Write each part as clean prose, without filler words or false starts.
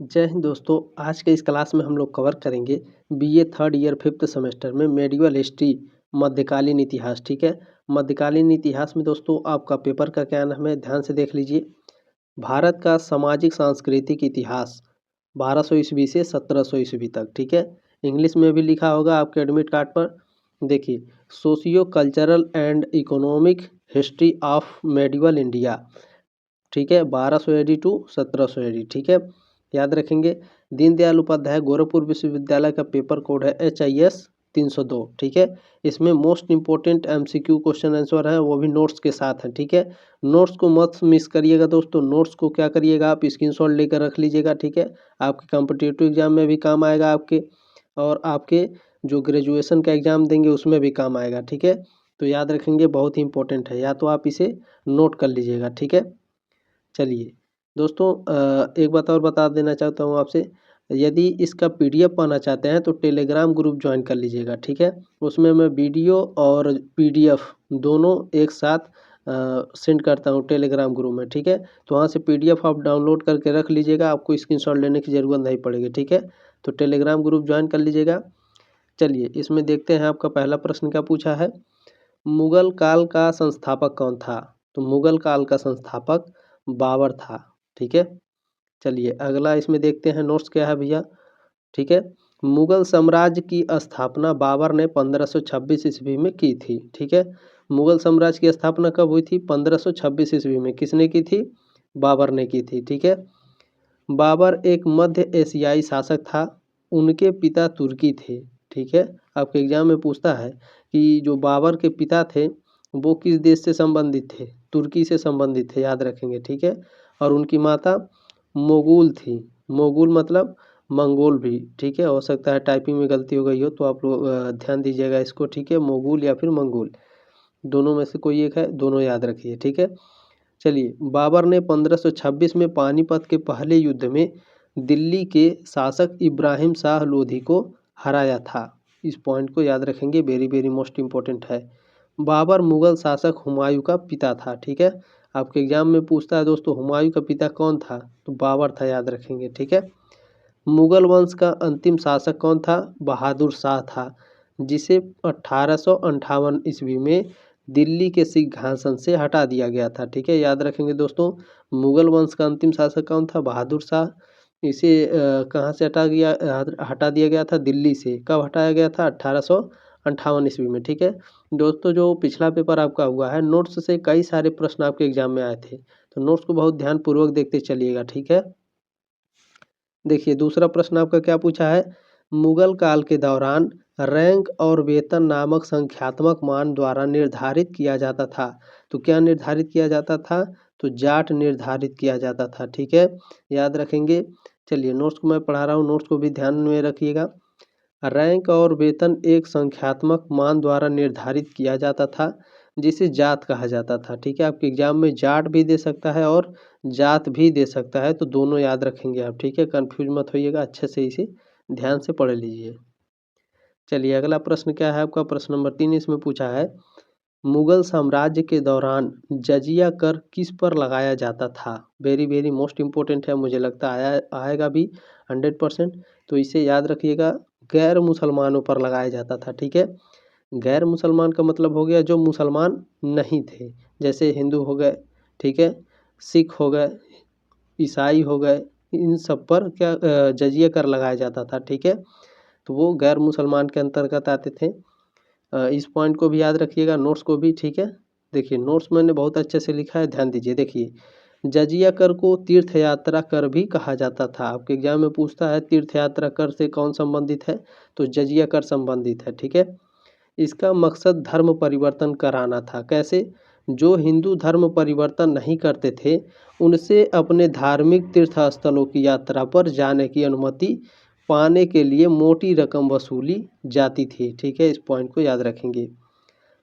जय हिंद दोस्तों। आज के इस क्लास में हम लोग कवर करेंगे BA third year fifth semester में मेडिवल हिस्ट्री मध्यकालीन इतिहास। ठीक है, मध्यकालीन इतिहास में दोस्तों आपका पेपर का क्या नाम है, ध्यान से देख लीजिए। भारत का सामाजिक सांस्कृतिक इतिहास 1200 ईस्वी से 1700 ईस्वी तक। ठीक है, इंग्लिश में भी लिखा होगा आपके एडमिट कार्ड पर। देखिए, socio cultural and economic history of medieval India. ठीक है, 1200 एडी टू 1700 एडी। ठीक है, याद रखेंगे। दीनदयाल उपाध्याय गोरखपुर विश्वविद्यालय का पेपर कोड है HIS 302। ठीक है, इसमें most important MCQ question answer है, वो भी नोट्स के साथ है। ठीक है, नोट्स को मत मिस करिएगा दोस्तों। नोट्स को क्या करिएगा, आप स्क्रीनशॉट लेकर रख लीजिएगा। ठीक है, आपके कॉम्पिटिटिव एग्जाम में भी काम आएगा आपके, और आपके जो ग्रेजुएशन का एग्जाम देंगे उसमें भी काम आएगा। ठीक है, तो याद रखेंगे, बहुत ही इंपॉर्टेंट है, या तो आप इसे नोट कर लीजिएगा। ठीक है, चलिए दोस्तों, एक बात और बता देना चाहता हूँ आपसे। यदि इसका PDF पाना चाहते हैं तो टेलीग्राम ग्रुप ज्वाइन कर लीजिएगा। ठीक है, उसमें मैं वीडियो और PDF दोनों एक साथ सेंड करता हूँ टेलीग्राम ग्रुप में। ठीक है, तो वहाँ से PDF आप डाउनलोड करके रख लीजिएगा, आपको स्क्रीनशॉट लेने की ज़रूरत नहीं पड़ेगी। ठीक है, तो टेलीग्राम ग्रुप ज्वाइन कर लीजिएगा। चलिए, इसमें देखते हैं आपका पहला प्रश्न क्या पूछा है। मुगल काल का संस्थापक कौन था? तो मुगल काल का संस्थापक बाबर था। ठीक है, चलिए अगला इसमें देखते हैं नोट्स क्या है भैया। ठीक है, मुगल साम्राज्य की स्थापना बाबर ने 1526 ईस्वी में की थी। ठीक है, मुगल साम्राज्य की स्थापना कब हुई थी? 1526 ईस्वी में। किसने की थी? बाबर ने की थी। ठीक है, बाबर एक मध्य एशियाई शासक था, उनके पिता तुर्की थे। ठीक है, आपके एग्जाम में पूछता है कि जो बाबर के पिता थे वो किस देश से संबंधित थे? तुर्की से संबंधित थे, याद रखेंगे। ठीक है, और उनकी माता मोगुल थी। मोगुल मतलब मंगोल भी। ठीक है, हो सकता है टाइपिंग में गलती हो गई हो, तो आप लोग ध्यान दीजिएगा इसको। ठीक है, मोगुल या फिर मंगोल, दोनों में से कोई एक है, दोनों याद रखिए। ठीक है, चलिए, बाबर ने 1526 में पानीपत के पहले युद्ध में दिल्ली के शासक इब्राहिम शाह लोधी को हराया था। इस पॉइंट को याद रखेंगे, वेरी वेरी मोस्ट इम्पोर्टेंट है। बाबर मुगल शासक हुमायूं का पिता था। ठीक है, आपके एग्जाम में पूछता है दोस्तों, हुमायूं का पिता कौन था? तो बाबर था, याद रखेंगे। ठीक है, मुगल वंश का अंतिम शासक कौन था? बहादुर शाह था, जिसे 1858 ईस्वी में दिल्ली के सिंहासन से हटा दिया गया था। ठीक है, याद रखेंगे दोस्तों, मुगल वंश का अंतिम शासक कौन था? बहादुर शाह। इसे कहाँ से हटा दिया गया था? दिल्ली से। कब हटाया गया था? 1858 ईस्वी में। ठीक है दोस्तों, जो पिछला पेपर आपका हुआ है, नोट्स से कई सारे प्रश्न आपके एग्जाम में आए थे, तो नोट्स को बहुत ध्यानपूर्वक देखते चलिएगा। ठीक है, देखिए दूसरा प्रश्न आपका क्या पूछा है। मुगल काल के दौरान रैंक और वेतन नामक संख्यात्मक मान द्वारा निर्धारित किया जाता था। तो क्या निर्धारित किया जाता था? तो जाट निर्धारित किया जाता था। ठीक है, याद रखेंगे। चलिए, नोट्स को मैं पढ़ा रहा हूँ, नोट्स को भी ध्यान में रखिएगा। रैंक और वेतन एक संख्यात्मक मान द्वारा निर्धारित किया जाता था, जिसे जात कहा जाता था। ठीक है, आपके एग्जाम में जाट भी दे सकता है और जात भी दे सकता है, तो दोनों याद रखेंगे आप। ठीक है, कंफ्यूज मत होइएगा, अच्छे से इसे ध्यान से पढ़ लीजिए। चलिए अगला प्रश्न क्या है आपका, प्रश्न नंबर 3 इसमें पूछा है। मुगल साम्राज्य के दौरान जजिया कर किस पर लगाया जाता था? वेरी वेरी मोस्ट इम्पोर्टेंट है, मुझे लगता है आएगा भी 100%, तो इसे याद रखिएगा। गैर मुसलमानों पर लगाया जाता था। ठीक है, गैर मुसलमान का मतलब हो गया जो मुसलमान नहीं थे, जैसे हिंदू हो गए, ठीक है, सिख हो गए, ईसाई हो गए, इन सब पर क्या जजिया कर लगाया जाता था। ठीक है, तो वो गैर मुसलमान के अंतर्गत आते थे। इस पॉइंट को भी याद रखिएगा, नोट्स को भी। ठीक है, देखिए नोट्स मैंने बहुत अच्छे से लिखा है, ध्यान दीजिए। देखिए, जजिया कर को तीर्थ यात्रा कर भी कहा जाता था। आपके एग्जाम में पूछता है तीर्थ यात्रा कर से कौन संबंधित है? तो जजिया कर संबंधित है। ठीक है, इसका मकसद धर्म परिवर्तन कराना था। कैसे? जो हिंदू धर्म परिवर्तन नहीं करते थे, उनसे अपने धार्मिक तीर्थ स्थलों की यात्रा पर जाने की अनुमति पाने के लिए मोटी रकम वसूली जाती थी। ठीक है, इस पॉइंट को याद रखेंगे।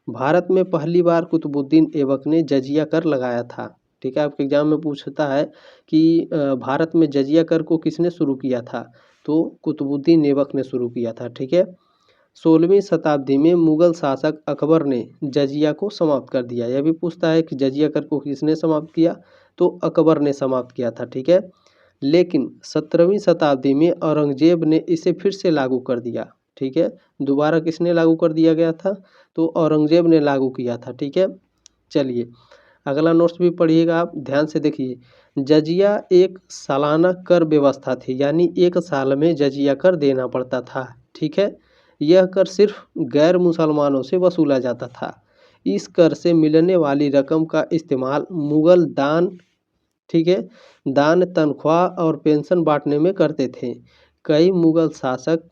भारत में पहली बार कुतुबुद्दीन ऐबक ने जजिया कर लगाया था। ठीक है, आपके एग्जाम में पूछता है कि भारत में जजिया कर को किसने शुरू किया था? तो कुतुबुद्दीन ऐबक ने शुरू किया था। ठीक है, 16वीं शताब्दी में मुगल शासक अकबर ने जजिया को समाप्त कर दिया। यह भी पूछता है कि जजिया कर को किसने समाप्त किया? तो अकबर ने समाप्त किया था। ठीक है, लेकिन 17वीं शताब्दी में औरंगजेब ने इसे फिर से लागू कर दिया। ठीक है, दोबारा किसने लागू कर दिया गया था? तो औरंगजेब ने लागू किया था। ठीक है, चलिए अगला नोट्स भी पढ़िएगा, आप ध्यान से देखिए। जजिया एक सालाना कर व्यवस्था थी, यानी एक साल में जजिया कर देना पड़ता था। ठीक है, यह कर सिर्फ गैर मुसलमानों से वसूला जाता था। इस कर से मिलने वाली रकम का इस्तेमाल मुगल दान, ठीक है, दान, तनख्वाह और पेंशन बांटने में करते थे। कई मुगल शासक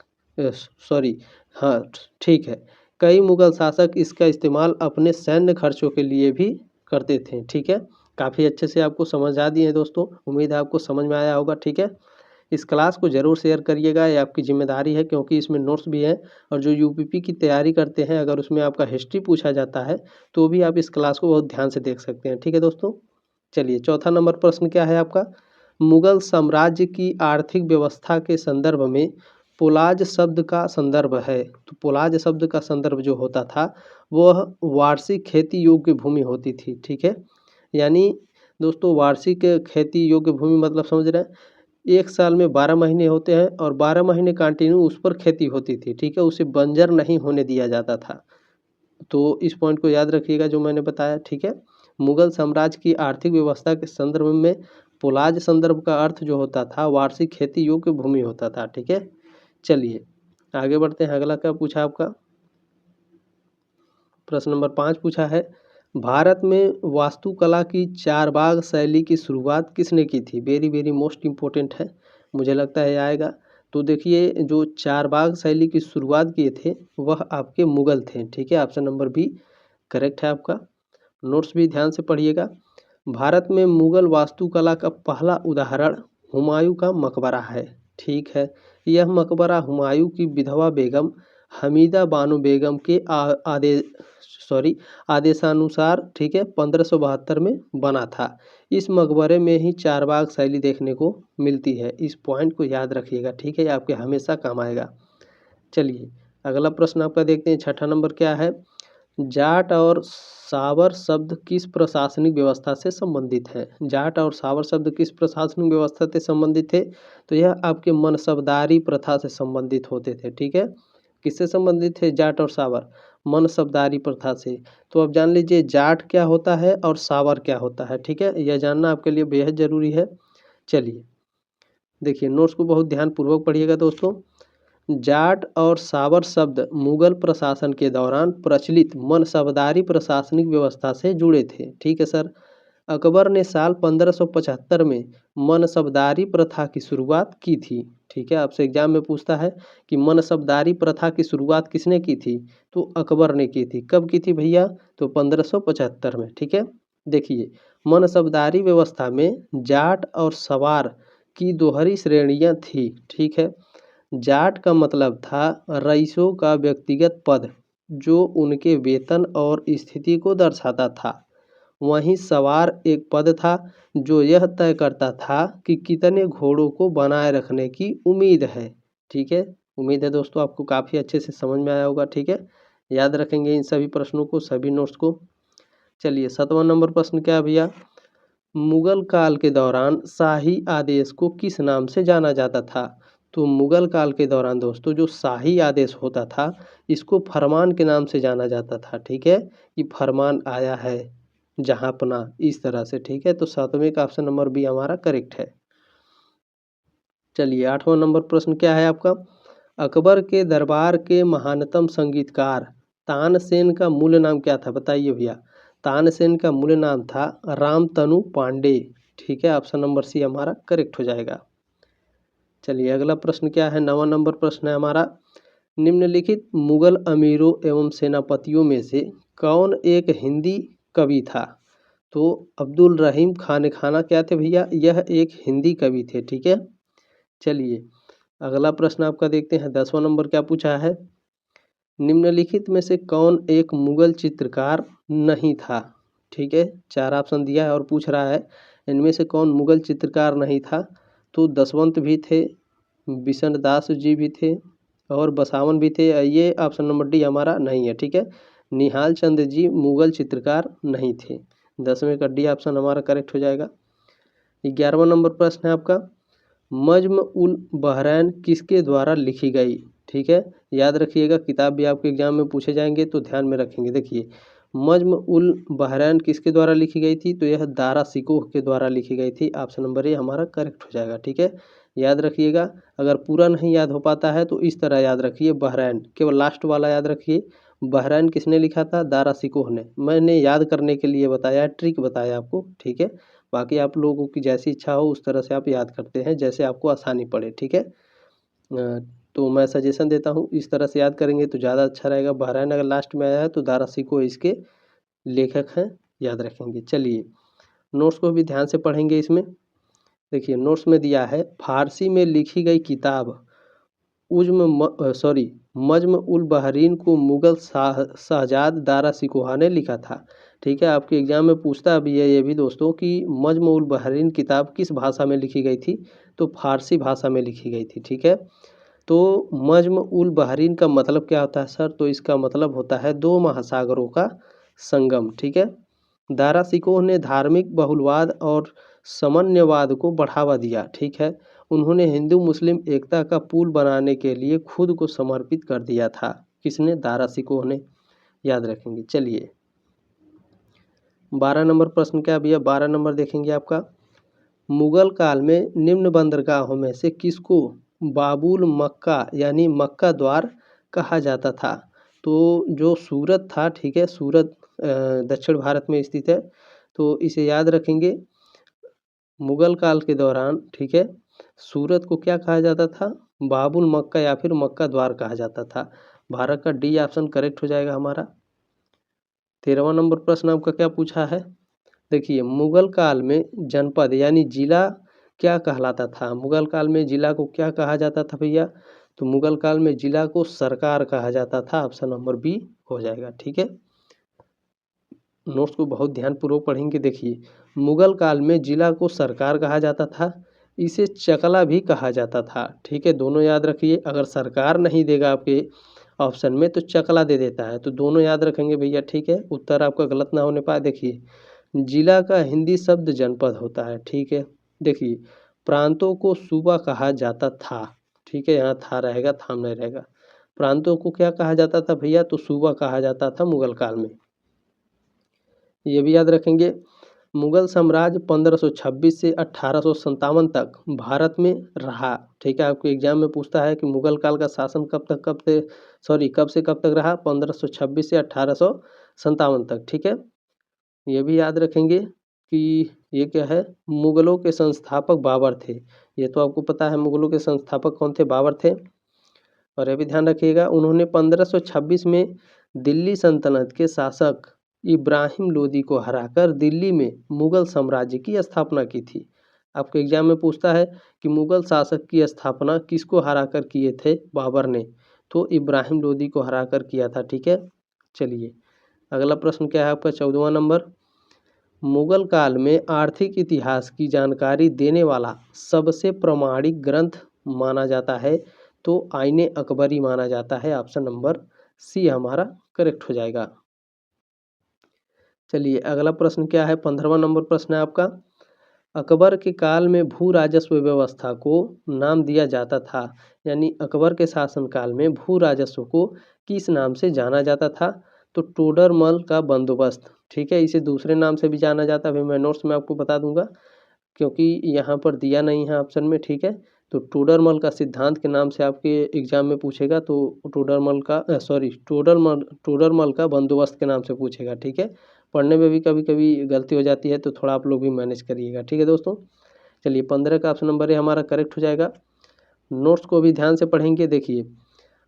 सॉरी हाँ ठीक है, कई मुगल शासक इसका इस्तेमाल अपने सैन्य खर्चों के लिए भी करते थे। ठीक है, काफ़ी अच्छे से आपको समझ आ दिए हैं दोस्तों, उम्मीद है आपको समझ में आया होगा। ठीक है, इस क्लास को ज़रूर शेयर करिएगा, ये आपकी जिम्मेदारी है, क्योंकि इसमें नोट्स भी हैं। और जो यूपीपी की तैयारी करते हैं, अगर उसमें आपका हिस्ट्री पूछा जाता है तो भी आप इस क्लास को बहुत ध्यान से देख सकते हैं। ठीक है दोस्तों, चलिए चौथा नंबर प्रश्न क्या है आपका? मुगल साम्राज्य की आर्थिक व्यवस्था के संदर्भ में पोलाज शब्द का संदर्भ है। तो पोलाज शब्द का संदर्भ जो होता था वह वार्षिक खेती योग्य भूमि होती थी। ठीक है, यानी दोस्तों वार्षिक खेती योग्य भूमि मतलब समझ रहे हैं, एक साल में 12 महीने होते हैं और 12 महीने कंटिन्यू उस पर खेती होती थी। ठीक है, उसे बंजर नहीं होने दिया जाता था। तो इस पॉइंट को याद रखिएगा जो मैंने बताया। ठीक है, मुगल साम्राज्य की आर्थिक व्यवस्था के संदर्भ में पोलाज संदर्भ का अर्थ जो होता था वार्षिक खेती योग्य भूमि होता था। ठीक है, चलिए आगे बढ़ते हैं। अगला क्या पूछा आपका? प्रश्न नंबर 5 पूछा है, भारत में वास्तुकला की चारबाग शैली की शुरुआत किसने की थी? वेरी वेरी मोस्ट इम्पोर्टेंट है, मुझे लगता है आएगा। तो देखिए जो चारबाग शैली की शुरुआत किए थे वह आपके मुगल थे। ठीक है, ऑप्शन नंबर बी करेक्ट है आपका। नोट्स भी ध्यान से पढ़िएगा। भारत में मुगल वास्तुकला का पहला उदाहरण हुमायूं का मकबरा है। ठीक है, यह मकबरा हुमायूं की विधवा बेगम हमीदा बानो बेगम के आदेशानुसार, ठीक है, 1572 में बना था। इस मकबरे में ही चारबाग शैली देखने को मिलती है। इस पॉइंट को याद रखिएगा। ठीक है, आपके हमेशा काम आएगा। चलिए अगला प्रश्न आपका देखते हैं, छठा नंबर क्या है? जाट और सावर शब्द किस प्रशासनिक व्यवस्था से संबंधित है? जाट और सावर शब्द किस प्रशासनिक व्यवस्था से संबंधित थे? तो यह आपके मनसबदारी प्रथा से संबंधित होते थे। ठीक है, किससे संबंधित थे जाट और सावर? मनसबदारी प्रथा से। तो अब जान लीजिए जाट क्या होता है और सावर क्या होता है। ठीक है, यह जानना आपके लिए बेहद ज़रूरी है। चलिए देखिए नोट्स को बहुत ध्यानपूर्वक पढ़िएगा दोस्तों। जाट और सावर शब्द मुगल प्रशासन के दौरान प्रचलित मनसबदारी प्रशासनिक व्यवस्था से जुड़े थे। ठीक है सर, अकबर ने साल 1575 में मनसबदारी प्रथा की शुरुआत की थी। ठीक है, आपसे एग्जाम में पूछता है कि मनसबदारी प्रथा की शुरुआत किसने की थी? तो अकबर ने की थी। कब की थी भैया? तो 1575 में। ठीक है, देखिए मनसबदारी व्यवस्था में जाट और सवार की दोहरी श्रेणियां थी। ठीक है, जाट का मतलब था रईसों का व्यक्तिगत पद जो उनके वेतन और स्थिति को दर्शाता था। वहीं सवार एक पद था जो यह तय करता था कि कितने घोड़ों को बनाए रखने की उम्मीद है। ठीक है, उम्मीद है दोस्तों आपको काफ़ी अच्छे से समझ में आया होगा। ठीक है, याद रखेंगे इन सभी प्रश्नों को, सभी नोट्स को। चलिए 7वां नंबर प्रश्न क्या है भैया? मुगल काल के दौरान शाही आदेश को किस नाम से जाना जाता था? तो मुगल काल के दौरान दोस्तों जो शाही आदेश होता था इसको फरमान के नाम से जाना जाता था। ठीक है, कि फरमान आया है जहाँपना, इस तरह से। ठीक है, तो 7वें का ऑप्शन नंबर बी हमारा करेक्ट है। चलिए 8वां नंबर प्रश्न क्या है आपका? अकबर के दरबार के महानतम संगीतकार तानसेन का मूल नाम क्या था? बताइए भैया। तानसेन का मूल नाम था रामतनु पांडे। ठीक है, ऑप्शन नंबर सी हमारा करेक्ट हो जाएगा। चलिए अगला प्रश्न क्या है? 9वां नंबर प्रश्न है हमारा, निम्नलिखित मुगल अमीरों एवं सेनापतियों में से कौन एक हिंदी कवि था? तो अब्दुल रहीम खान खाना क्या थे भैया? यह एक हिंदी कवि थे। ठीक है, चलिए अगला प्रश्न आपका देखते हैं। 10वां नंबर क्या पूछा है? निम्नलिखित में से कौन एक मुगल चित्रकार नहीं था? ठीक है, 4 ऑप्शन दिया है और पूछ रहा है इनमें से कौन मुगल चित्रकार नहीं था? तो दसवंत भी थे, बिशन दास जी भी थे और बसावन भी थे। ये ऑप्शन नंबर डी हमारा नहीं है। ठीक है, निहाल चंद जी मुगल चित्रकार नहीं थे। 10वें का डी ऑप्शन हमारा करेक्ट हो जाएगा। 11वां नंबर प्रश्न है आपका, मज्म उल बहरैन किसके द्वारा लिखी गई? ठीक है, याद रखिएगा, किताब भी आपके एग्जाम में पूछे जाएंगे तो ध्यान में रखेंगे। देखिए, मज्म उल बहरैन किसके द्वारा लिखी गई थी? तो यह दारा सिकोह के द्वारा लिखी गई थी। ऑप्शन नंबर ए हमारा करेक्ट हो जाएगा। ठीक है, याद रखिएगा। अगर पूरा नहीं याद हो पाता है तो इस तरह याद रखिए, बहरैन, केवल लास्ट वाला याद रखिए। बहरैन किसने लिखा था? दारा सिकोह ने। मैंने याद करने के लिए बताया, ट्रिक बताया आपको। ठीक है, बाकी आप लोगों की जैसी इच्छा हो उस तरह से आप याद करते हैं, जैसे आपको आसानी पड़े। ठीक है, तो मैं सजेशन देता हूँ इस तरह से याद करेंगे तो ज़्यादा अच्छा रहेगा। बहरैन अगर लास्ट में आया है तो दारा सिकोह इसके लेखक हैं, याद रखेंगे। चलिए, नोट्स को भी ध्यान से पढ़ेंगे। इसमें देखिए, नोट्स में दिया है, फारसी में लिखी गई किताब मज्म उल बहरीन को मुगल शहजाद दारा सिकोहा ने लिखा था। ठीक है, आपके एग्जाम में पूछता भी है ये भी दोस्तों कि मज्म उल बहरीन किताब किस भाषा में लिखी गई थी? तो फारसी भाषा में लिखी गई थी। ठीक है, तो मज्म उल बहरीन का मतलब क्या होता है सर? तो इसका मतलब होता है दो महासागरों का संगम। ठीक है, दारा सिकोह ने धार्मिक बहुलवाद और समन्वयवाद को बढ़ावा दिया। ठीक है, उन्होंने हिंदू मुस्लिम एकता का पुल बनाने के लिए खुद को समर्पित कर दिया था। किसने? दारा सिकोह ने, याद रखेंगे। चलिए, 12 नंबर प्रश्न क्या भैया? 12 नंबर देखेंगे आपका, मुगल काल में निम्न बंदरगाहों में से किसको बाबुल मक्का यानी मक्का द्वार कहा जाता था? तो जो सूरत था, ठीक है, सूरत दक्षिण भारत में स्थित है, तो इसे याद रखेंगे। मुगल काल के दौरान, ठीक है, सूरत को क्या कहा जाता था? बाबुल मक्का या फिर मक्का द्वार कहा जाता था। भारत का डी ऑप्शन करेक्ट हो जाएगा हमारा। 13वां नंबर प्रश्न आपका क्या पूछा है? देखिए, मुगल काल में जनपद यानी जिला क्या कहलाता था? मुगल काल में जिला को क्या कहा जाता था भैया? तो मुगल काल में जिला को सरकार कहा जाता था। ऑप्शन नंबर बी हो जाएगा। ठीक है, नोट्स को बहुत ध्यानपूर्वक पढ़ेंगे। देखिए, मुगल काल में जिला को सरकार कहा जाता था, इसे चकला भी कहा जाता था। ठीक है, दोनों याद रखिए। अगर सरकार नहीं देगा आपके ऑप्शन में तो चकला दे देता है, तो दोनों याद रखेंगे भैया। ठीक है, उत्तर आपका गलत ना होने पाए। देखिए, जिला का हिंदी शब्द जनपद होता है। ठीक है, देखिए, प्रांतों को सूबा कहा जाता था। ठीक है, यहाँ था रहेगा, थाम नहीं रहेगा। प्रांतों को क्या कहा जाता था भैया? तो सूबा कहा जाता था मुगल काल में, ये भी याद रखेंगे। मुगल साम्राज्य 1526 से 1857 तक भारत में रहा। ठीक है, आपके एग्जाम में पूछता है कि मुगल काल का शासन कब से कब तक रहा? 1526 से 1857 तक। ठीक है, ये भी याद रखेंगे कि ये क्या है? मुगलों के संस्थापक बाबर थे। ये तो आपको पता है, मुगलों के संस्थापक कौन थे? बाबर थे। और ये भी ध्यान रखिएगा, उन्होंने 1526 में दिल्ली सल्तनत के शासक इब्राहिम लोदी को हराकर दिल्ली में मुगल साम्राज्य की स्थापना की थी। आपके एग्जाम में पूछता है कि मुगल शासक की स्थापना किसको हराकर किए थे? बाबर ने। तो इब्राहिम लोदी को हराकर किया था। ठीक है, चलिए, अगला प्रश्न क्या है आपका? 14वां नंबर, मुगल काल में आर्थिक इतिहास की जानकारी देने वाला सबसे प्रामाणिक ग्रंथ माना जाता है? तो आईने अकबरी माना जाता है। ऑप्शन नंबर सी हमारा करेक्ट हो जाएगा। चलिए, अगला प्रश्न क्या है? 15वां नंबर प्रश्न है आपका, अकबर के काल में भू राजस्व व्यवस्था को नाम दिया जाता था, यानी अकबर के शासनकाल में भू राजस्व को किस नाम से जाना जाता था? तो टोडरमल का बंदोबस्त। ठीक है, इसे दूसरे नाम से भी जाना जाता है, अभी मैं नोट्स में आपको बता दूंगा क्योंकि यहाँ पर दिया नहीं है ऑप्शन में। ठीक है, तो टोडरमल का सिद्धांत के नाम से आपके एग्जाम में पूछेगा, तो टोडरमल का बंदोबस्त के नाम से पूछेगा। ठीक है, पढ़ने में भी कभी कभी गलती हो जाती है, तो थोड़ा आप लोग भी मैनेज करिएगा। ठीक है दोस्तों, चलिए, 15 का ऑप्शन नंबर है हमारा करेक्ट हो जाएगा। नोट्स को भी ध्यान से पढ़ेंगे। देखिए,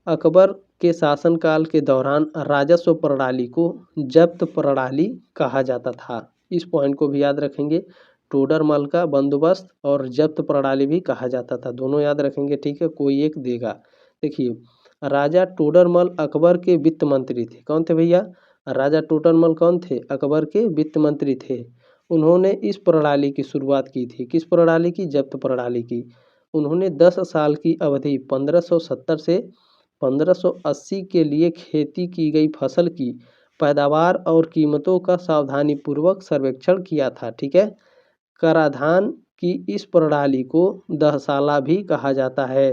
अकबर के शासनकाल के दौरान राजस्व प्रणाली को जब्त प्रणाली कहा जाता था। इस पॉइंट को भी याद रखेंगे, टोडरमल का बंदोबस्त और जब्त प्रणाली भी कहा जाता था, दोनों याद रखेंगे। ठीक है, कोई एक देगा। देखिए, राजा टोडरमल अकबर के वित्त मंत्री थे। कौन थे भैया? राजा टोडरमल कौन थे? अकबर के वित्त मंत्री थे। उन्होंने इस प्रणाली की शुरुआत की थी। किस प्रणाली की? जब्त प्रणाली की। उन्होंने 10 साल की अवधि 1570 से 1580 के लिए खेती की गई फसल की पैदावार और कीमतों का सावधानीपूर्वक सर्वेक्षण किया था। ठीक है, कराधान कि इस प्रणाली को दहसाला भी कहा जाता है।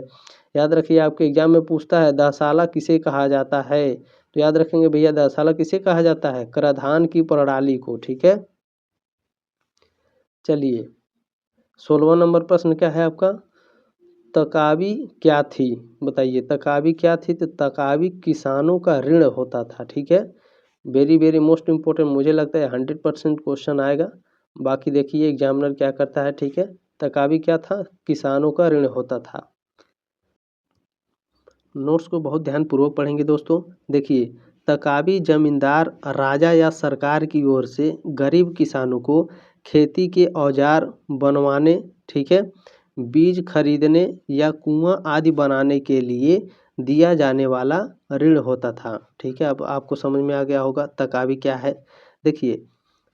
याद रखिए, आपके एग्जाम में पूछता है दहसाला किसे कहा जाता है, तो याद रखेंगे भैया दहसाला किसे कहा जाता है, कराधान की प्रणाली को। ठीक है, चलिए 16वां नंबर प्रश्न क्या है आपका, तकावी क्या थी, बताइए तकावी क्या थी। तो तकावी किसानों का ऋण होता था। ठीक है, वेरी वेरी मोस्ट इम्पोर्टेंट, मुझे लगता है 100% क्वेश्चन आएगा। बाकी देखिए एग्जामिनर क्या करता है। ठीक है, तकावी क्या था, किसानों का ऋण होता था। नोट्स को बहुत ध्यानपूर्वक पढ़ेंगे दोस्तों। देखिए, तकावी जमींदार राजा या सरकार की ओर से गरीब किसानों को खेती के औजार बनवाने, ठीक है, बीज खरीदने या कुआं आदि बनाने के लिए दिया जाने वाला ऋण होता था। ठीक है, अब आपको समझ में आ गया होगा तकावी क्या है। देखिए,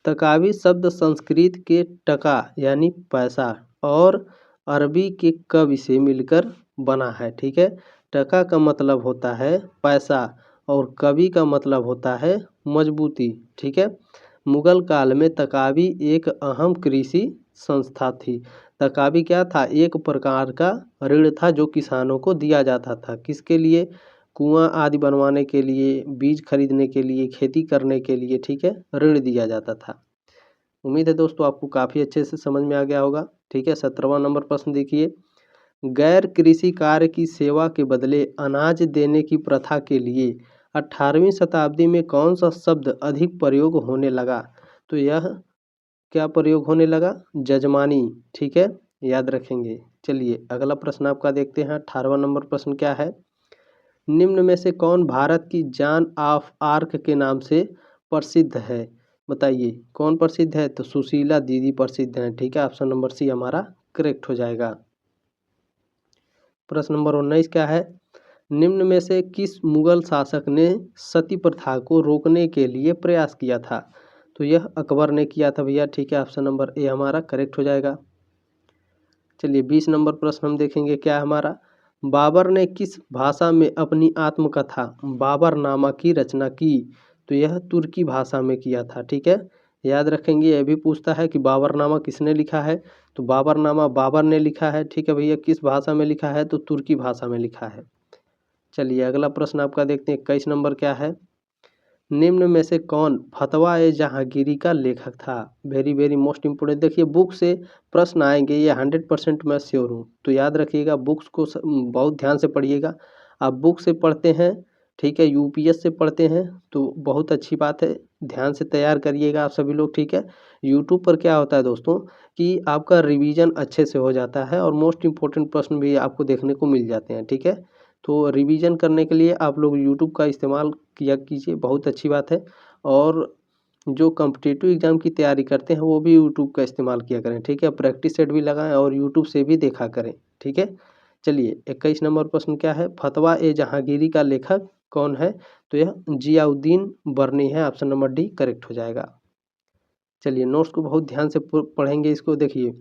तकावी शब्द संस्कृत के टका यानी पैसा और अरबी के कवि से मिलकर बना है। ठीक है, टका का मतलब होता है पैसा और कवि का मतलब होता है मजबूती। ठीक है, मुगल काल में तकावी एक अहम कृषि संस्था थी। तकावी क्या था, एक प्रकार का ऋण था जो किसानों को दिया जाता था। किसके लिए, कुआं आदि बनवाने के लिए, बीज खरीदने के लिए, खेती करने के लिए। ठीक है, ऋण दिया जाता था। उम्मीद है दोस्तों आपको काफ़ी अच्छे से समझ में आ गया होगा। ठीक है, 17वां नंबर प्रश्न देखिए, गैर कृषि कार्य की सेवा के बदले अनाज देने की प्रथा के लिए 18वीं शताब्दी में कौन सा शब्द अधिक प्रयोग होने लगा। तो यह क्या प्रयोग होने लगा, जजमानी। ठीक है, याद रखेंगे। चलिए अगला प्रश्न आपका देखते हैं। 18वां नंबर प्रश्न क्या है, निम्न में से कौन भारत की जॉन ऑफ आर्क के नाम से प्रसिद्ध है। बताइए कौन प्रसिद्ध है, तो सुशीला दीदी प्रसिद्ध हैं। ठीक है, ऑप्शन नंबर सी हमारा करेक्ट हो जाएगा। प्रश्न नंबर 19 क्या है, निम्न में से किस मुगल शासक ने सती प्रथा को रोकने के लिए प्रयास किया था। तो यह अकबर ने किया था भैया। ठीक है, ऑप्शन नंबर ए हमारा करेक्ट हो जाएगा। चलिए 20 नंबर प्रश्न हम देखेंगे क्या है हमारा, बाबर ने किस भाषा में अपनी आत्मकथा बाबरनामा की रचना की। तो यह तुर्की भाषा में किया था। ठीक है, याद रखेंगे। यह भी पूछता है कि बाबरनामा किसने लिखा है, तो बाबरनामा बाबर ने लिखा है। ठीक है भैया, किस भाषा में लिखा है, तो तुर्की भाषा में लिखा है। चलिए अगला प्रश्न आपका देखते हैं। 21 नंबर क्या है, निम्न में से कौन फतवा ए जहांगीरी का लेखक था। वेरी वेरी मोस्ट इम्पोर्टेंट, देखिए बुक से प्रश्न आएंगे, ये 100% मैं श्योर हूँ। तो याद रखिएगा, बुक्स को बहुत ध्यान से पढ़िएगा। आप बुक से पढ़ते हैं, ठीक है, यूपीएस से पढ़ते हैं तो बहुत अच्छी बात है, ध्यान से तैयार करिएगा आप सभी लोग। ठीक है, यूट्यूब पर क्या होता है दोस्तों कि आपका रिवीजन अच्छे से हो जाता है और मोस्ट इम्पोर्टेंट प्रश्न भी आपको देखने को मिल जाते हैं। ठीक है, तो रिवीजन करने के लिए आप लोग यूट्यूब का इस्तेमाल किया कीजिए, बहुत अच्छी बात है। और जो कॉम्पिटिटिव एग्जाम की तैयारी करते हैं वो भी यूट्यूब का इस्तेमाल किया करें। ठीक है, प्रैक्टिस सेट भी लगाएं और यूट्यूब से भी देखा करें। ठीक है, चलिए 21 नंबर प्रश्न क्या है, फतवा ए जहांगीरी का लेखक कौन है। तो यह जियाउद्दीन बर्नी है। ऑप्शन नंबर डी करेक्ट हो जाएगा। चलिए नोट्स को बहुत ध्यान से पढ़ेंगे इसको। देखिए,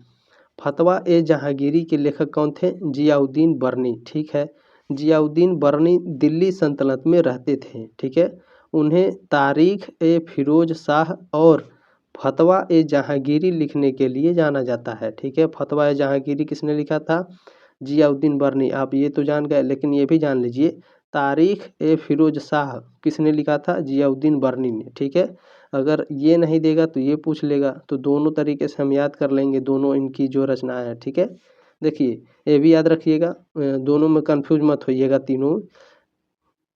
फतवा ए जहांगीरी के लेखक कौन थे, जियाउद्दीन बर्नी। ठीक है, जियाउद्दीन बर्नी दिल्ली सल्तनत में रहते थे। ठीक है, उन्हें तारीख ए फिरोज शाह और फतवा ए जहांगीरी लिखने के लिए जाना जाता है। ठीक है, फतवा ए जहांगीरी किसने लिखा था, जियाउद्दीन बर्नी। आप ये तो जान गए, लेकिन ये भी जान लीजिए तारीख ए फिरोज शाह किसने लिखा था, जियाउद्दीन बर्नी ने। ठीक है, अगर ये नहीं देगा तो ये पूछ लेगा, तो दोनों तरीके से हम याद कर लेंगे दोनों इनकी जो रचनाएं हैं। ठीक है, देखिए ये भी याद रखिएगा, दोनों में कंफ्यूज मत होइएगा तीनों।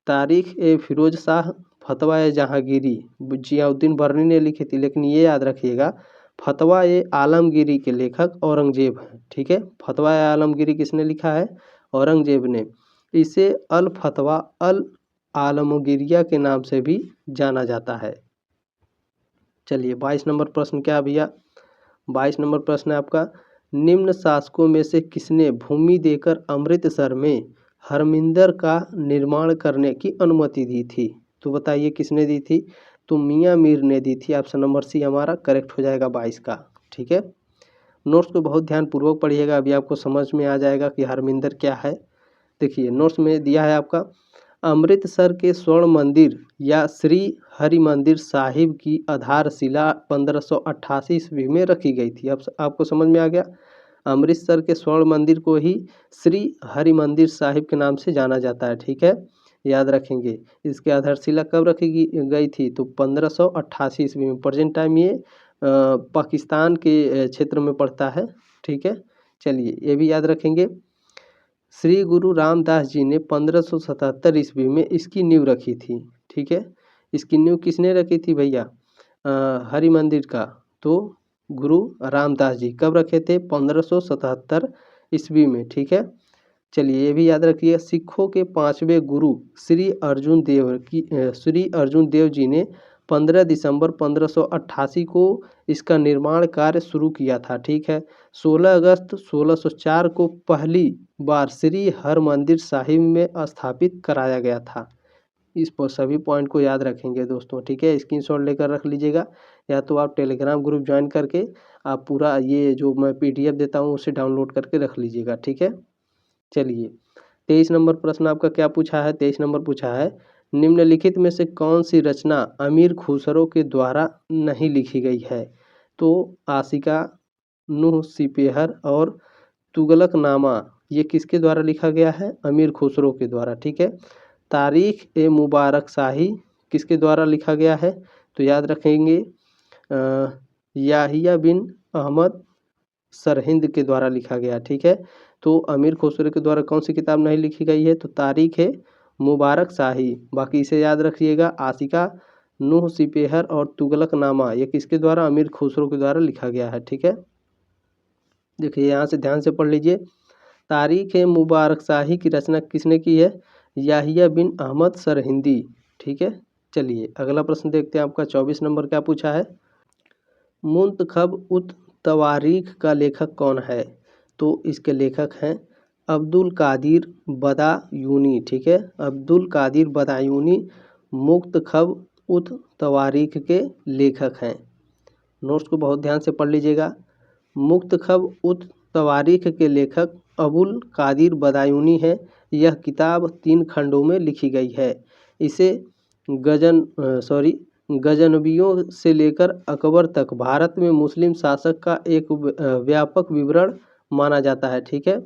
तारीख ए फिरोज शाह, फतवा ए जहांगीरी जियाउद्दीन बर्नी ने लिखी थी, लेकिन ये याद रखिएगा फतवा ए आलमगीरी के लेखक औरंगजेब हैं। ठीक है, फतवा ए आलमगीरी किसने लिखा है, औरंगजेब ने। इसे अल फतवा अल आलमगीरिया के नाम से भी जाना जाता है। चलिए 22 नंबर प्रश्न क्या है भैया, 22 नंबर प्रश्न है आपका, निम्न शासकों में से किसने भूमि देकर अमृतसर में हरमिंदर का निर्माण करने की अनुमति दी थी। तो बताइए किसने दी थी, तो मियाँ मीर ने दी थी। ऑप्शन नंबर सी हमारा करेक्ट हो जाएगा 22 का। ठीक है, नोट्स को बहुत ध्यानपूर्वक पढ़िएगा, अभी आपको समझ में आ जाएगा कि हरमिंदर क्या है। देखिए नोट्स में दिया है आपका, अमृतसर के स्वर्ण मंदिर या श्री हरि मंदिर साहिब की आधारशिला 1588 ईस्वी में रखी गई थी। अब आपको समझ में आ गया, अमृतसर के स्वर्ण मंदिर को ही श्री हरि मंदिर साहिब के नाम से जाना जाता है। ठीक है, याद रखेंगे। इसकी आधारशिला कब रखी गई थी? तो 1588 ईस्वी में। प्रेजेंट टाइम ये पाकिस्तान के क्षेत्र में पड़ता है। ठीक है, चलिए ये भी याद रखेंगे। श्री गुरु रामदास जी ने 1577 ईस्वी में इसकी नींव रखी थी। ठीक है, इसकी नींव किसने रखी थी भैया? हरि मंदिर का तो गुरु रामदास जी कब रखे थे? 1577 ईस्वी में। ठीक है, चलिए ये भी याद रखिए। सिखों के 5वें गुरु श्री अर्जुन देव जी ने 15 दिसंबर 1588 को इसका निर्माण कार्य शुरू किया था। ठीक है, 16 अगस्त 1604 को पहली बार श्री हरमंदिर साहिब में स्थापित कराया गया था। इस पर सभी पॉइंट को याद रखेंगे दोस्तों। ठीक है, स्क्रीनशॉट लेकर रख लीजिएगा, या तो आप टेलीग्राम ग्रुप ज्वाइन करके आप पूरा ये जो मैं PDF देता हूँ उसे डाउनलोड करके रख लीजिएगा। ठीक है, चलिए 23 नंबर प्रश्न आपका क्या पूछा है? 23 नंबर पूछा है, निम्नलिखित में से कौन सी रचना अमीर खुसरो के द्वारा नहीं लिखी गई है? तो आशिका, नूह सिपेहर और तुगलकनामा ये किसके द्वारा लिखा गया है? अमीर खुसरो के द्वारा। ठीक है, तारीख ए मुबारक शाही किसके द्वारा लिखा गया है? तो याद रखेंगे याहिया बिन अहमद सरहिंद के द्वारा लिखा गया। ठीक है, तो अमीर खुसरो के द्वारा कौन सी किताब नहीं लिखी गई है? तो तारीख है मुबारक शाही। बाकी इसे याद रखिएगा, आशिका, नूह सिपेहर और तुगलकनामा ये किसके द्वारा? अमीर खुसरो के द्वारा लिखा गया है। ठीक है, देखिए यहाँ से ध्यान से पढ़ लीजिए। तारीख है मुबारक शाही की रचना किसने की है? याहिया बिन अहमद सरहिंदी। ठीक है, चलिए अगला प्रश्न देखते हैं। आपका 24 नंबर क्या पूछा है? मुंतखब उत तवारीख का लेखक कौन है? तो इसके लेखक हैं अब्दुल कादिर बदायूनी। ठीक है, अब्दुल कादिर बदायूनी मुंतखब उत तवारीख के लेखक हैं। नोट्स को बहुत ध्यान से पढ़ लीजिएगा। मुंतखब उत तवारीख के लेखक अबुल कादिर बदायूनी है। यह किताब 3 खंडों में लिखी गई है। इसे गजनवियों से लेकर अकबर तक भारत में मुस्लिम शासक का एक व्यापक विवरण माना जाता है। ठीक है,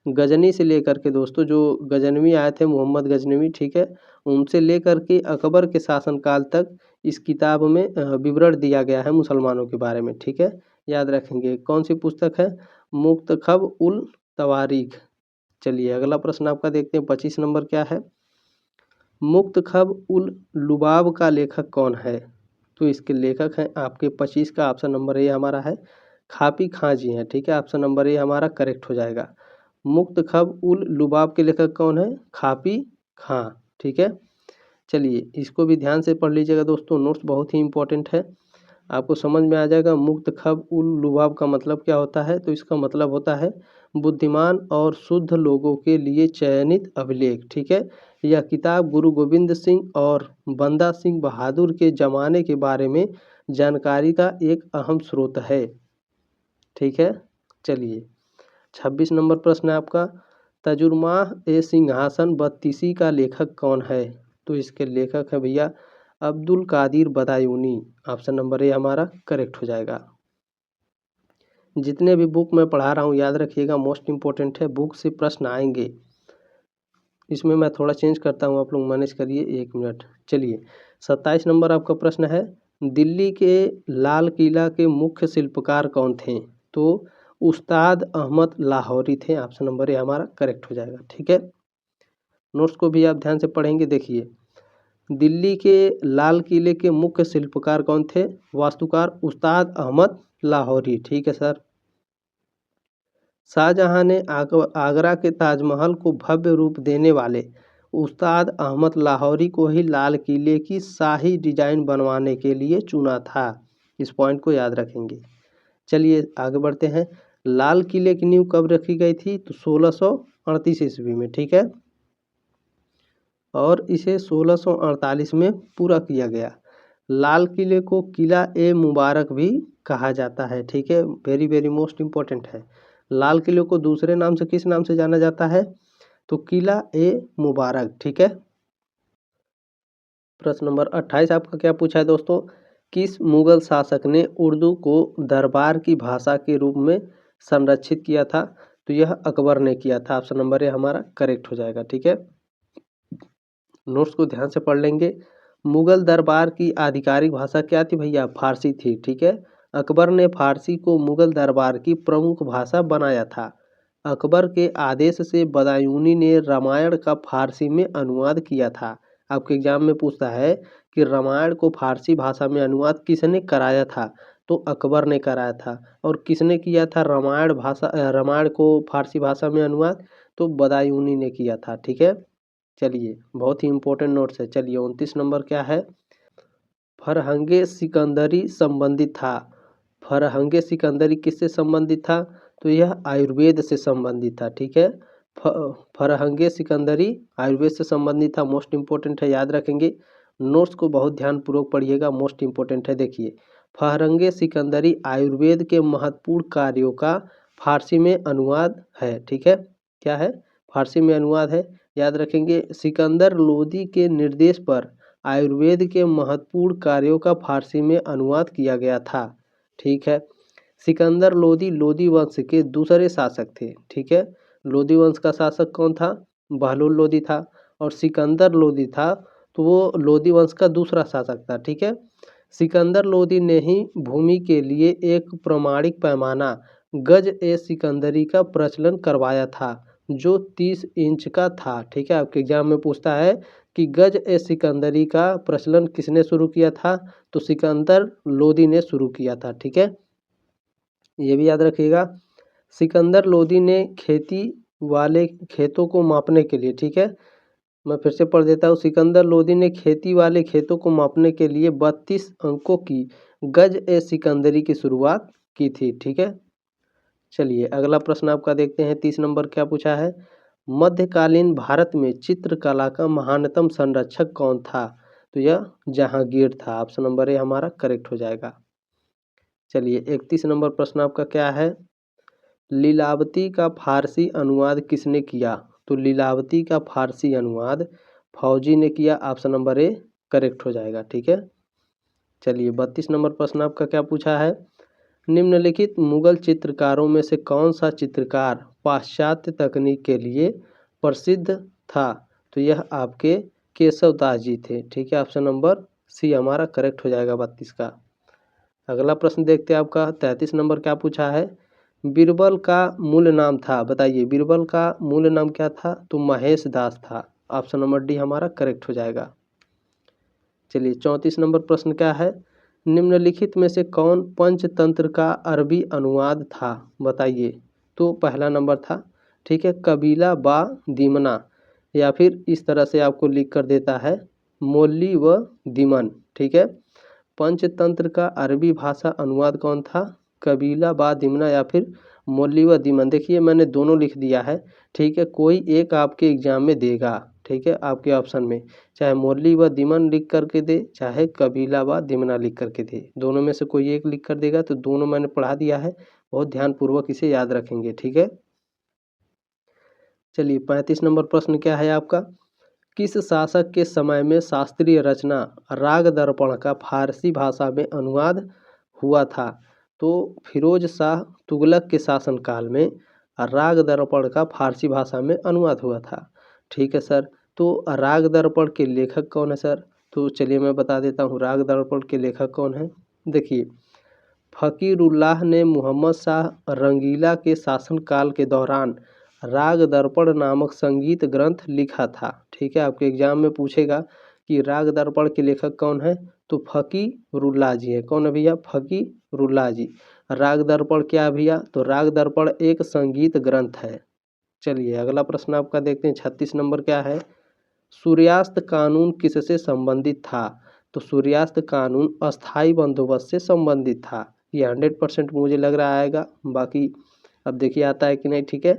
गजनी से लेकर के दोस्तों जो गजनवी आए थे, मोहम्मद गजनवी, ठीक है, उनसे लेकर के अकबर के शासनकाल तक इस किताब में विवरण दिया गया है मुसलमानों के बारे में। ठीक है, याद रखेंगे। कौन सी पुस्तक है? मुंतखब उल तवारीख। चलिए अगला प्रश्न आपका देखते हैं। 25 नंबर क्या है? मुंतखब उल लुबाब का लेखक कौन है? तो इसके लेखक हैं आपके 25 का ऑप्शन नंबर ए हमारा है खापी खां जी हैं। ठीक है, ऑप्शन नंबर ए हमारा करेक्ट हो जाएगा। मुंतखब उल लुबाब के लेखक कौन है? खापी खां। ठीक है, चलिए इसको भी ध्यान से पढ़ लीजिएगा दोस्तों, नोट्स बहुत ही इंपॉर्टेंट है, आपको समझ में आ जाएगा। मुंतखब उल लुबाब का मतलब क्या होता है? तो इसका मतलब होता है बुद्धिमान और शुद्ध लोगों के लिए चयनित अभिलेख। ठीक है, यह किताब गुरु गोविंद सिंह और बंदा सिंह बहादुर के ज़माने के बारे में जानकारी का एक अहम स्रोत है। ठीक है, चलिए 26 नंबर प्रश्न है आपका, तजुर्माह ए सिंहासन बत्तीसी का लेखक कौन है? तो इसके लेखक है भैया Abdul Qadir Badayuni. Option number A हमारा करेक्ट हो जाएगा। जितने भी बुक मैं पढ़ा रहा हूँ याद रखिएगा, मोस्ट इम्पोर्टेंट है, बुक से प्रश्न आएंगे। इसमें मैं थोड़ा चेंज करता हूँ, आप लोग मैनेज करिए 1 मिनट। चलिए 27 नंबर आपका प्रश्न है, दिल्ली के लाल किला के मुख्य शिल्पकार कौन थे? तो उस्ताद अहमद लाहौरी थे। ऑप्शन नंबर ए हमारा करेक्ट हो जाएगा। ठीक है, नोट्स को भी आप ध्यान से पढ़ेंगे। देखिए दिल्ली के लाल किले के मुख्य शिल्पकार कौन थे? वास्तुकार उस्ताद अहमद लाहौरी। ठीक है सर। शाहजहां ने आगरा के ताजमहल को भव्य रूप देने वाले उस्ताद अहमद लाहौरी को ही लाल किले की शाही डिजाइन बनवाने के लिए चुना था। इस पॉइंट को याद रखेंगे। चलिए आगे बढ़ते हैं। लाल किले की नींव कब रखी गई थी? तो 1638 ईस्वी में। ठीक है, और इसे 1648 में पूरा किया गया। लाल किले को किला ए मुबारक भी कहा जाता है। ठीक है, वेरी वेरी मोस्ट इम्पोर्टेंट है। लाल किले को दूसरे नाम से किस नाम से जाना जाता है? तो किला ए मुबारक। ठीक है, प्रश्न नंबर 28 आपका क्या पूछा है दोस्तों? किस मुगल शासक ने उर्दू को दरबार की भाषा के रूप में संरक्षित किया था? तो यह अकबर ने किया था। ऑप्शन नंबर ए हमारा करेक्ट हो जाएगा। ठीक है, नोट्स को ध्यान से पढ़ लेंगे। मुगल दरबार की आधिकारिक भाषा क्या थी भैया? फारसी थी। ठीक है, अकबर ने फारसी को मुगल दरबार की प्रमुख भाषा बनाया था। अकबर के आदेश से बदायूनी ने रामायण का फारसी में अनुवाद किया था। आपके एग्जाम में पूछता है कि रामायण को फारसी भाषा में अनुवाद किसने कराया था? तो अकबर ने कराया था। और किसने किया था रामायण को फारसी भाषा में अनुवाद? तो बदायूनी ने किया था। ठीक है, चलिए बहुत ही इंपॉर्टेंट नोट्स है। चलिए 29 नंबर क्या है? फरहंगे सिकंदरी संबंधित था। फरहंगे सिकंदरी किससे संबंधित था? तो यह आयुर्वेद से संबंधित था। ठीक है, फरहंगे सिकंदरी आयुर्वेद से संबंधित था। मोस्ट इंपॉर्टेंट है, याद रखेंगे। नोट्स को बहुत ध्यानपूर्वक पढ़िएगा, मोस्ट इंपॉर्टेंट है। देखिए, फरहंगे सिकंदरी आयुर्वेद के महत्वपूर्ण कार्यों का फारसी में अनुवाद है। ठीक है, क्या है? फारसी में अनुवाद है, याद रखेंगे। सिकंदर लोदी के निर्देश पर आयुर्वेद के महत्वपूर्ण कार्यों का फारसी में अनुवाद किया गया था। ठीक है, सिकंदर लोदी लोदी वंश के दूसरे शासक थे। ठीक है, लोदी वंश का शासक कौन था? बहलोल लोदी था। और सिकंदर लोदी था तो वो लोदी वंश का दूसरा शासक था। ठीक है, सिकंदर लोदी ने ही भूमि के लिए एक प्रमाणिक पैमाना गज ए सिकंदरी का प्रचलन करवाया था, जो 30 इंच का था। ठीक है, आपके एग्जाम में पूछता है कि गज ए सिकंदरी का प्रचलन किसने शुरू किया था? तो सिकंदर लोदी ने शुरू किया था। ठीक है, ये भी याद रखिएगा। सिकंदर लोदी ने खेती वाले खेतों को मापने के लिए, ठीक है, मैं फिर से पढ़ देता हूँ। सिकंदर लोदी ने खेती वाले खेतों को मापने के लिए 32 अंकों की गज ए सिकंदरी की शुरुआत की थी। ठीक है, चलिए अगला प्रश्न आपका देखते हैं। 30 नंबर क्या पूछा है? मध्यकालीन भारत में चित्रकला का महानतम संरक्षक कौन था? तो यह जहांगीर था। ऑप्शन नंबर ए हमारा करेक्ट हो जाएगा। चलिए 31 नंबर प्रश्न आपका क्या है? लीलावती का फारसी अनुवाद किसने किया? तो लीलावती का फारसी अनुवाद फौजी ने किया। ऑप्शन नंबर ए करेक्ट हो जाएगा। ठीक है, चलिए 32 नंबर प्रश्न आपका क्या पूछा है? निम्नलिखित मुगल चित्रकारों में से कौन सा चित्रकार पाश्चात्य तकनीक के लिए प्रसिद्ध था? तो यह आपके केशव दास जी थे। ठीक है, ऑप्शन नंबर सी हमारा करेक्ट हो जाएगा 32 का। अगला प्रश्न देखते हैं आपका 33 नंबर क्या पूछा है? बीरबल का मूल नाम था, बताइए बीरबल का मूल नाम क्या था? तो महेश दास था। ऑप्शन नंबर डी हमारा करेक्ट हो जाएगा। चलिए 34 नंबर प्रश्न क्या है? निम्नलिखित में से कौन पंचतंत्र का अरबी अनुवाद था? बताइए। तो पहला नंबर था, ठीक है, कबीला बा दीमना, या फिर इस तरह से आपको लिख कर देता है मोली व दीमन। ठीक है, पंचतंत्र का अरबी भाषा अनुवाद कौन था? कबीला बा दिमना या फिर मोली व दीमन। देखिए मैंने दोनों लिख दिया है। ठीक है, कोई एक आपके एग्जाम में देगा। ठीक है, आपके ऑप्शन में चाहे मोली व दीमन लिख करके दे, चाहे कबीला व दिमना लिख करके दे, दोनों में से कोई एक लिख कर देगा। तो दोनों मैंने पढ़ा दिया है, बहुत ध्यानपूर्वक इसे याद रखेंगे। ठीक है, चलिए 35 नंबर प्रश्न क्या है आपका? किस शासक के समय में शास्त्रीय रचना राग दर्पण का फारसी भाषा में अनुवाद हुआ था? तो फिरोज शाह तुगलक के शासनकाल में राग दर्पण का फारसी भाषा में अनुवाद हुआ था। ठीक है सर, तो राग दर्पण के लेखक कौन है सर? तो चलिए मैं बता देता हूँ राग दर्पण के लेखक कौन है। देखिए, फ़कीरुल्लाह ने मोहम्मद शाह रंगीला के शासनकाल के दौरान राग दर्पण नामक संगीत ग्रंथ लिखा था। ठीक है, आपके एग्जाम में पूछेगा कि राग दर्पण के लेखक कौन है? तो फ़कीरुल्लाह जी है। कौन है भैया? फ़कीरुल्लाह जी। राग दर्पण क्या है भैया? तो राग दर्पण एक संगीत ग्रंथ है। चलिए अगला प्रश्न आपका देखते हैं। 36 नंबर क्या है? सूर्यास्त कानून किससे संबंधित था? तो सूर्यास्त कानून अस्थाई बंदोबस्त से संबंधित था। ये 100% मुझे लग रहा आएगा, बाकी अब देखिए आता है कि नहीं। ठीक है,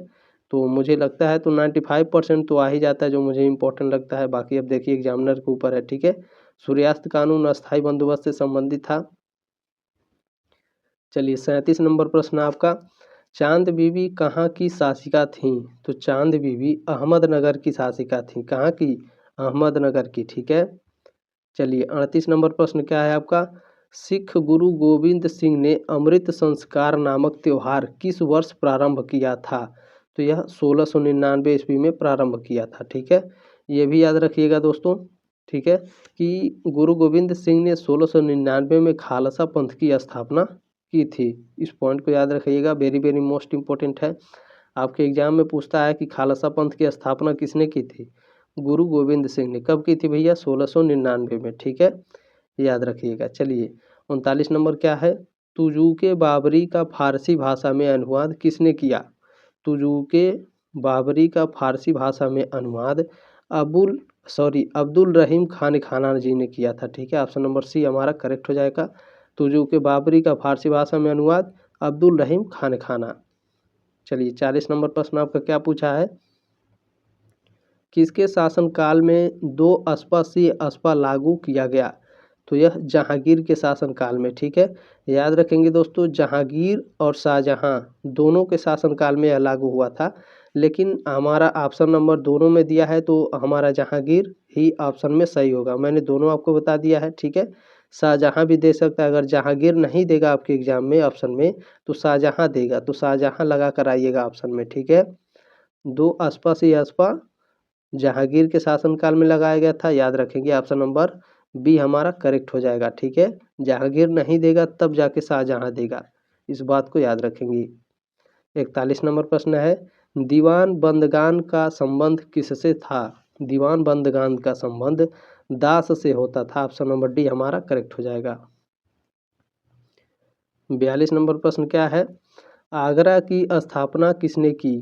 तो मुझे लगता है तो 95% तो आ ही जाता है जो मुझे इम्पोर्टेंट लगता है, बाकी अब देखिए एग्जामिनर के ऊपर है। ठीक है, सूर्यास्त कानून अस्थाई बंदोबस्त से संबंधित था। चलिए 37 नंबर प्रश्न आपका, चांद बीबी कहाँ की शासिका थी? तो चांद बीबी अहमदनगर की शासिका थी। कहाँ की? अहमदनगर की। ठीक है, चलिए 38 नंबर प्रश्न क्या है आपका? सिख गुरु गोविंद सिंह ने अमृत संस्कार नामक त्योहार किस वर्ष प्रारंभ किया था? तो यह 1699 ईस्वी में प्रारंभ किया था। ठीक है, ये भी याद रखिएगा दोस्तों। ठीक है, कि गुरु गोविंद सिंह ने 1699 में खालसा पंथ की स्थापना की थी। इस पॉइंट को याद रखिएगा, वेरी वेरी मोस्ट इम्पोर्टेंट है। आपके एग्जाम में पूछता है कि खालसा पंथ की स्थापना किसने की थी? गुरु गोविंद सिंह ने। कब की थी भैया? 1699 में। ठीक है, याद रखिएगा। चलिए 39 नंबर क्या है? तुजूके बाबरी का फारसी भाषा में अनुवाद किसने किया? तुजूके बाबरी का फारसी भाषा में अनुवाद अब्दुल रहीम खान खाना जी ने किया था। ठीक है, ऑप्शन नंबर सी हमारा करेक्ट हो जाएगा। तुजूके बाबरी का फारसी भाषा में अनुवाद अब्दुल रहीम खान खाना। चलिए 40 नंबर प्रश्न आपका क्या पूछा है? किसके शासनकाल में 2 अस्पृश्य अस्पा लागू किया गया? तो यह जहांगीर के शासनकाल में। ठीक है, याद रखेंगे दोस्तों, जहांगीर और शाहजहां दोनों के शासनकाल में यह लागू हुआ था, लेकिन हमारा ऑप्शन नंबर दोनों में दिया है तो हमारा जहांगीर ही ऑप्शन में सही होगा। मैंने दोनों आपको बता दिया है। ठीक है, शाहजहां भी दे सकता है। अगर जहांगीर नहीं देगा आपके एग्जाम में ऑप्शन में तो शाहजहां देगा, तो शाहजहां लगा कर आइएगा ऑप्शन में। ठीक है, 2 अस्पा से अस्पा जहांगीर के शासनकाल में लगाया गया था। याद रखेंगे, ऑप्शन नंबर बी हमारा करेक्ट हो जाएगा। ठीक है, जहांगीर नहीं देगा तब जाके शाहजहां देगा, इस बात को याद रखेंगे। 41 नंबर प्रश्न है, दीवान बंदगान का संबंध किससे था? दीवान बंदगान का संबंध दास से होता था। ऑप्शन नंबर डी हमारा करेक्ट हो जाएगा। 42 नंबर प्रश्न क्या है? आगरा की स्थापना किसने की?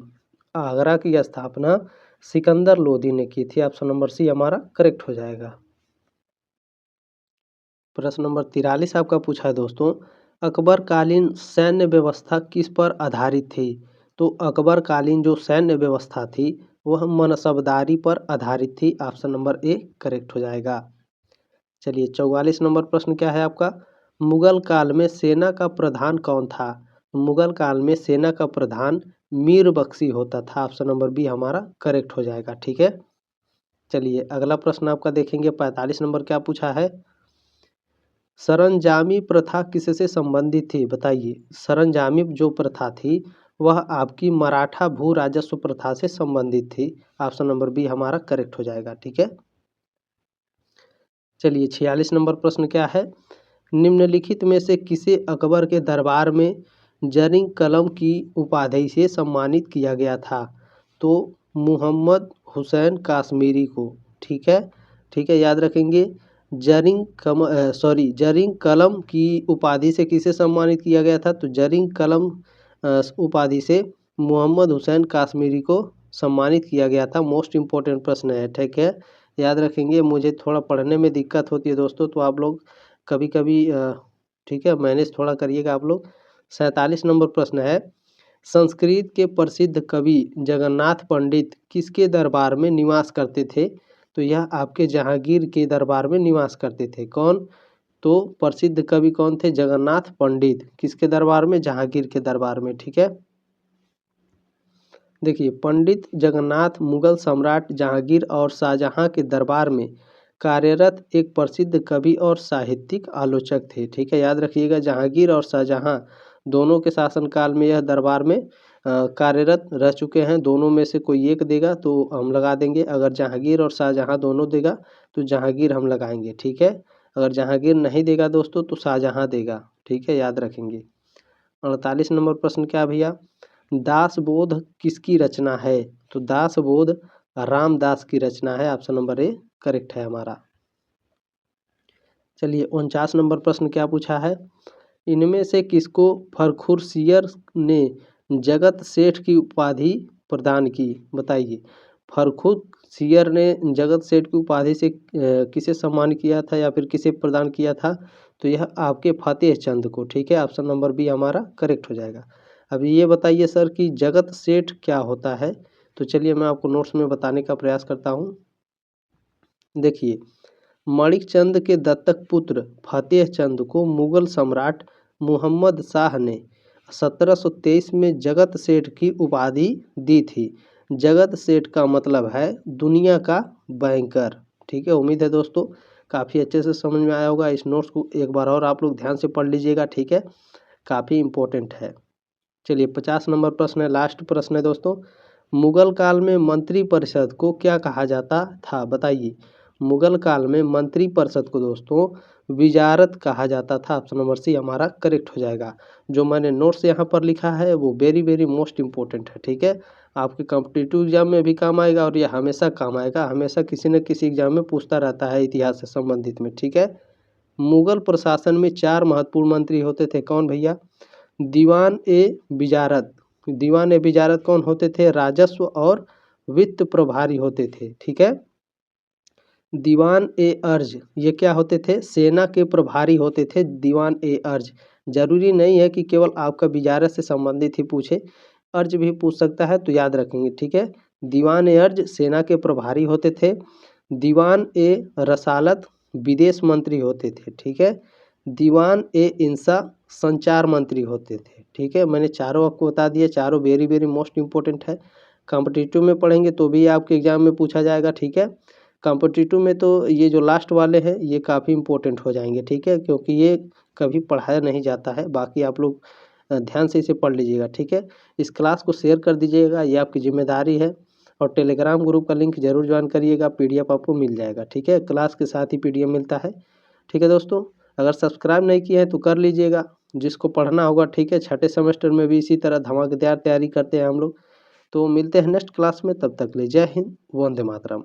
आगरा की स्थापना सिकंदर लोदी ने की थी। ऑप्शन नंबर सी हमारा करेक्ट हो जाएगा। प्रश्न नंबर 43 आपका पूछा है दोस्तों, अकबरकालीन सैन्य व्यवस्था किस पर आधारित थी? तो अकबरकालीन जो सैन्य व्यवस्था थी वह मनसबदारी पर आधारित थी। ऑप्शन नंबर ए करेक्ट हो जाएगा। चलिए 44 नंबर प्रश्न क्या है आपका? मुगल काल में सेना का प्रधान कौन था? मुगल काल में सेना का प्रधान मीर बख्शी होता था। ऑप्शन नंबर बी हमारा करेक्ट हो जाएगा। ठीक है, चलिए अगला प्रश्न आपका देखेंगे। 45 नंबर क्या पूछा है? सरंजामी प्रथा किससे संबंधित थी? बताइए। सरंजामी जो प्रथा थी वह आपकी मराठा भू राजस्व प्रथा से संबंधित थी। ऑप्शन नंबर बी हमारा करेक्ट हो जाएगा। ठीक है, चलिए 46 नंबर प्रश्न क्या है? निम्नलिखित में से किसे अकबर के दरबार में जरिंग कलम की उपाधि से सम्मानित किया गया था? तो मोहम्मद हुसैन काश्मीरी को। ठीक है, ठीक है, याद रखेंगे। जरिंग कलम की उपाधि से किसे सम्मानित किया गया था? तो जरिंग कलम उपाधि से मोहम्मद हुसैन काश्मीरी को सम्मानित किया गया था। मोस्ट इम्पोर्टेंट प्रश्न है। ठीक है, याद रखेंगे। मुझे थोड़ा पढ़ने में दिक्कत होती है दोस्तों, तो आप लोग कभी कभी ठीक है मैनेज थोड़ा करिएगा आप लोग। 47 नंबर प्रश्न है, संस्कृत के प्रसिद्ध कवि जगन्नाथ पंडित किसके दरबार में निवास करते थे? तो यह आपके जहांगीर के दरबार में निवास करते थे। कौन? तो प्रसिद्ध कवि कौन थे? जगन्नाथ पंडित। किसके दरबार में? जहांगीर के दरबार में। ठीक है, देखिए पंडित जगन्नाथ मुगल सम्राट जहांगीर और शाहजहां के दरबार में कार्यरत एक प्रसिद्ध कवि और साहित्यिक आलोचक थे। ठीक है, याद रखिएगा, जहांगीर और शाहजहां दोनों के शासनकाल में यह दरबार में कार्यरत रह चुके हैं। दोनों में से कोई एक देगा तो हम लगा देंगे। अगर जहांगीर और शाहजहां दोनों देगा तो जहांगीर हम लगाएंगे। ठीक है, अगर जहांगीर नहीं देगा दोस्तों तो शाहजहां देगा। ठीक है, याद रखेंगे। 48 नंबर प्रश्न क्या भैया? दासबोध किसकी रचना है? तो दासबोध रामदास की रचना है। ऑप्शन नंबर ए करेक्ट है हमारा। चलिए 49 नंबर प्रश्न क्या पूछा है? इनमें से किसको फरखुरशियर ने जगत सेठ की उपाधि प्रदान की? बताइए। फरखुरशियर ने जगत सेठ की उपाधि से किसे सम्मान किया था या फिर किसे प्रदान किया था? तो यह आपके फतेह चंद को। ठीक है, ऑप्शन नंबर बी हमारा करेक्ट हो जाएगा। अभी ये बताइए सर कि जगत सेठ क्या होता है? तो चलिए मैं आपको नोट्स में बताने का प्रयास करता हूँ। देखिए, मणिक चंद के दत्तक पुत्र फतेह चंद को मुगल सम्राट मोहम्मद शाह ने 1723 में जगत सेठ की उपाधि दी थी। जगत सेठ का मतलब है दुनिया का बैंकर। ठीक है, उम्मीद है दोस्तों काफ़ी अच्छे से समझ में आया होगा। इस नोट्स को एक बार और आप लोग ध्यान से पढ़ लीजिएगा, ठीक है, काफ़ी इम्पोर्टेंट है। चलिए 50 नंबर प्रश्न है, लास्ट प्रश्न है दोस्तों। मुगल काल में मंत्रिपरिषद को क्या कहा जाता था, बताइए। मुगल काल में मंत्रिपरिषद को दोस्तों विजारत कहा जाता था। ऑप्शन नंबर सी हमारा करेक्ट हो जाएगा। जो मैंने नोट्स यहाँ पर लिखा है वो वेरी वेरी मोस्ट इम्पोर्टेंट है, ठीक है, आपके कॉम्पिटिटिव एग्जाम में भी काम आएगा और ये हमेशा काम आएगा, हमेशा किसी न किसी एग्जाम में पूछता रहता है इतिहास से संबंधित में, ठीक है। मुगल प्रशासन में 4 महत्वपूर्ण मंत्री होते थे, कौन भैया? दीवान ए विजारत। दीवान ए विजारत कौन होते थे? राजस्व और वित्त प्रभारी होते थे, ठीक है। दीवान ए अर्ज, ये क्या होते थे? सेना के प्रभारी होते थे दीवान ए अर्ज। जरूरी नहीं है कि केवल आपका विजारत से संबंधित ही पूछे, अर्ज भी पूछ सकता है, तो याद रखेंगे, ठीक है। दीवान ए अर्ज सेना के प्रभारी होते थे। दीवान ए रसालत विदेश मंत्री होते थे, ठीक है। दीवान ए इंसा संचार मंत्री होते थे, ठीक है। मैंने चारों आपको बता दिया, चारों वेरी वेरी मोस्ट इंपॉर्टेंट है। कॉम्पिटिटिव में पढ़ेंगे तो भी आपके एग्जाम में पूछा जाएगा, ठीक है। कॉम्पिटिटिव में तो ये जो लास्ट वाले हैं ये काफ़ी इंपॉर्टेंट हो जाएंगे, ठीक है, क्योंकि ये कभी पढ़ाया नहीं जाता है। बाकी आप लोग ध्यान से इसे पढ़ लीजिएगा, ठीक है। इस क्लास को शेयर कर दीजिएगा, ये आपकी जिम्मेदारी है। और टेलीग्राम ग्रुप का लिंक जरूर ज्वाइन करिएगा, पीडीएफ आपको मिल जाएगा, ठीक है, क्लास के साथ ही पीडीएफ मिलता है, ठीक है दोस्तों। अगर सब्सक्राइब नहीं किए हैं तो कर लीजिएगा, जिसको पढ़ना होगा, ठीक है। छठे सेमेस्टर में भी इसी तरह धमाकेदार तैयारी करते हैं हम लोग। तो मिलते हैं नेक्स्ट क्लास में, तब तक ले जय हिंद, वंदे मातरम।